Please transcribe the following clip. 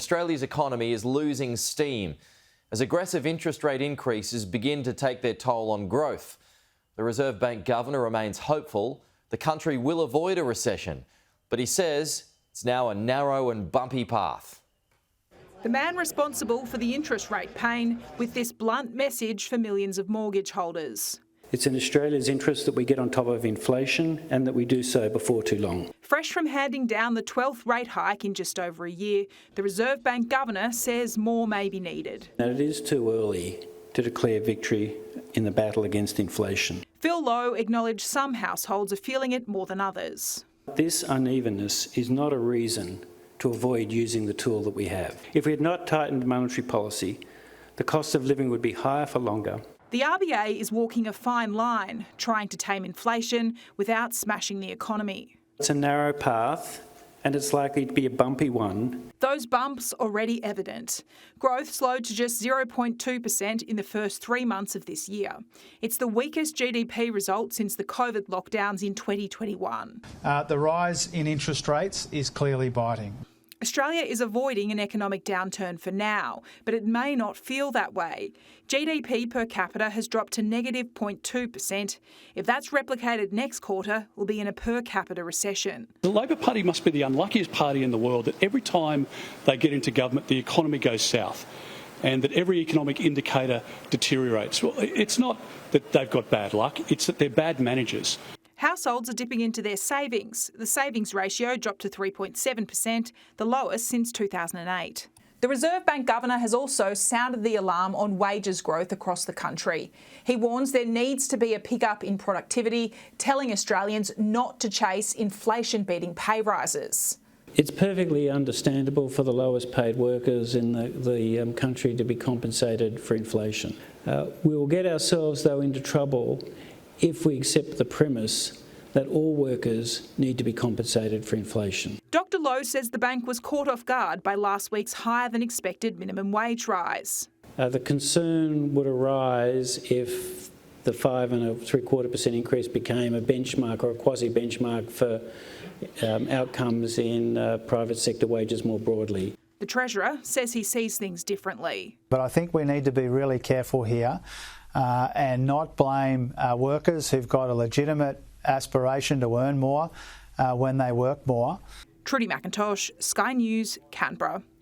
Australia's economy is losing steam as aggressive interest rate increases begin to take their toll on growth. The Reserve Bank Governor remains hopeful the country will avoid a recession, but he says it's now a narrow and bumpy path. The man responsible for the interest rate pain with this blunt message for millions of mortgage holders. It's in Australia's interest that we get on top of inflation and that we do so before too long. Fresh from handing down the 12th rate hike in just over a year, the Reserve Bank Governor says more may be needed. And it is too early to declare victory in the battle against inflation. Phil Lowe acknowledged some households are feeling it more than others. This unevenness is not a reason to avoid using the tool that we have. If we had not tightened monetary policy, the cost of living would be higher for longer. The RBA is walking a fine line, trying to tame inflation without smashing the economy. It's a narrow path and it's likely to be a bumpy one. Those bumps already evident. Growth slowed to just 0.2% in the first 3 months of this year. It's the weakest GDP result since the COVID lockdowns in 2021. The rise in interest rates is clearly biting. Australia is avoiding an economic downturn for now, but it may not feel that way. GDP per capita has dropped to negative 0.2%. If that's replicated next quarter, we'll be in a per capita recession. The Labor Party must be the unluckiest party in the world that every time they get into government, the economy goes south and that every economic indicator deteriorates. Well, it's not that they've got bad luck, it's that they're bad managers. Households are dipping into their savings. The savings ratio dropped to 3.7%, the lowest since 2008. The Reserve Bank Governor has also sounded the alarm on wages growth across the country. He warns there needs to be a pickup in productivity, telling Australians not to chase inflation-beating pay rises. It's perfectly understandable for the lowest paid workers in the country to be compensated for inflation. We will get ourselves, though, into trouble if we accept the premise that all workers need to be compensated for inflation. Dr Lowe says the bank was caught off guard by last week's higher than expected minimum wage rise. The concern would arise if the 5.75% increase became a benchmark or a quasi-benchmark for outcomes in private sector wages more broadly. The Treasurer says he sees things differently. But I think we need to be really careful here and not blame workers who've got a legitimate aspiration to earn more when they work more. Trudy McIntosh, Sky News, Canberra.